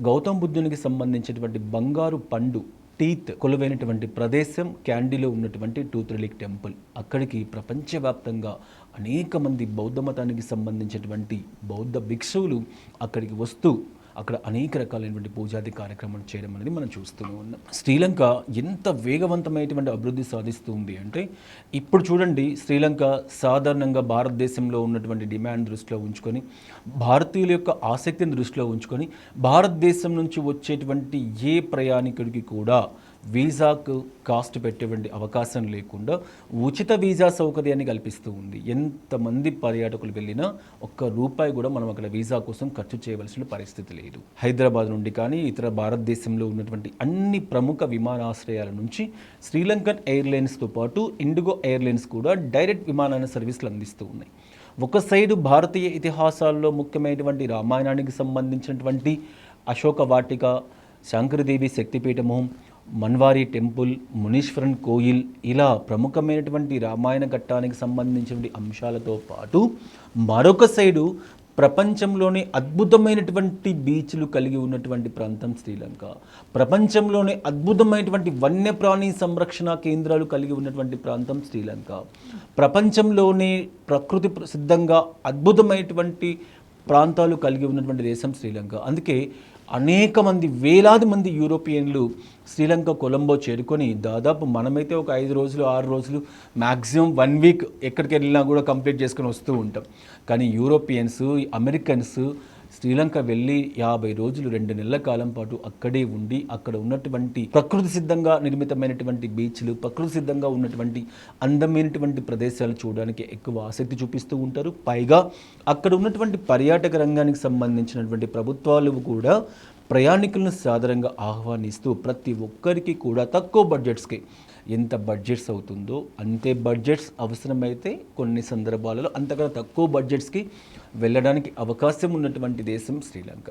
గౌతమ్ బుద్ధునికి సంబంధించినటువంటి బంగారు పండు టీత్ కొలువైనటువంటి ప్రదేశం క్యాండీలో ఉన్నటువంటి టూత్ రిలీక్ టెంపుల్. అక్కడికి ప్రపంచవ్యాప్తంగా అనేక మంది బౌద్ధ మతానికి సంబంధించినటువంటి బౌద్ధ భిక్షువులు అక్కడికి వస్తూ అక్కడ అనేక రకాలైనటువంటి పూజాది కార్యక్రమాలు చేయడం అనేది మనం చూస్తూనే ఉన్నాం. శ్రీలంక ఎంత వేగవంతమైనటువంటి అభివృద్ధి సాధిస్తుంది అంటే, ఇప్పుడు చూడండి, శ్రీలంక సాధారణంగా భారతదేశంలో ఉన్నటువంటి డిమాండ్ దృష్టిలో ఉంచుకొని, భారతీయుల యొక్క ఆసక్తిని దృష్టిలో ఉంచుకొని, భారతదేశం నుంచి వచ్చేటువంటి ఏ ప్రయాణికుడికి కూడా వీసాకు కాస్ట్ పెట్టేటువంటి అవకాశం లేకుండా ఉచిత వీసా సౌకర్యాన్ని కల్పిస్తూ ఉంది. ఎంతమంది పర్యాటకులు వెళ్ళినా ఒక్క రూపాయి కూడా మనం అక్కడ వీసా కోసం ఖర్చు చేయవలసిన పరిస్థితి లేదు. హైదరాబాద్ నుండి కానీ ఇతర భారతదేశంలో ఉన్నటువంటి అన్ని ప్రముఖ విమానాశ్రయాల నుంచి శ్రీలంకన్ ఎయిర్లైన్స్తో పాటు ఇండిగో ఎయిర్లైన్స్ కూడా డైరెక్ట్ విమానాల సర్వీసులు అందిస్తూ ఉన్నాయి. ఒక సైడు భారతీయ ఇతిహాసాల్లో ముఖ్యమైనటువంటి రామాయణానికి సంబంధించినటువంటి అశోక వాటిక, శంకరదేవి శక్తిపీఠము, మన్వారీ టెంపుల్, మునీశ్వరన్ కోయిల్, ఇలా ప్రముఖమైనటువంటి రామాయణ ఘట్టానికి సంబంధించినటువంటి అంశాలతో పాటు మరొక సైడు ప్రపంచంలోనే అద్భుతమైనటువంటి బీచ్లు కలిగి ఉన్నటువంటి ప్రాంతం శ్రీలంక. ప్రపంచంలోనే అద్భుతమైనటువంటి వన్యప్రాణి సంరక్షణ కేంద్రాలు కలిగి ఉన్నటువంటి ప్రాంతం శ్రీలంక. ప్రపంచంలోనే ప్రకృతి సిద్ధంగా అద్భుతమైనటువంటి ప్రాంతాలు కలిగి ఉన్నటువంటి దేశం శ్రీలంక. అందుకే అనేక మంది, వేలాది మంది యూరోపియన్లు శ్రీలంక కొలంబో చేరుకొని దాదాపు మనమైతే ఒక 5 రోజులు 6 రోజులు మ్యాక్సిమం 1 వీక్ ఎక్కడికి వెళ్ళినా కూడా కంప్లీట్ చేసుకొని వస్తూ ఉంటాం. కానీ యూరోపియన్స్, అమెరికన్స్ శ్రీలంక వెళ్ళి 50 రోజులు 2 నెలల కాలం పాటు అక్కడే ఉండి అక్కడ ఉన్నటువంటి ప్రకృతి సిద్ధంగా నిర్మితమైనటువంటి బీచ్లు, ప్రకృతి సిద్ధంగా ఉన్నటువంటి అందమైనటువంటి ప్రదేశాలు చూడడానికి ఎక్కువ ఆసక్తి చూపిస్తూ ఉంటారు. పైగా అక్కడ ఉన్నటువంటి పర్యాటక రంగానికి సంబంధించినటువంటి ప్రభుత్వాలు కూడా ప్రయాణికులను సాధారణంగా ఆహ్వానిస్తూ ప్రతి ఒక్కరికి కూడా తక్కువ బడ్జెట్స్కి, ఎంత బడ్జెట్స్ అవుతుందో అంతే బడ్జెట్స్, అవసరమైతే కొన్ని సందర్భాలలో అంతకన్నా తక్కువ బడ్జెట్స్కి వెళ్ళడానికి అవకాశం ఉన్నటువంటి దేశం శ్రీలంక.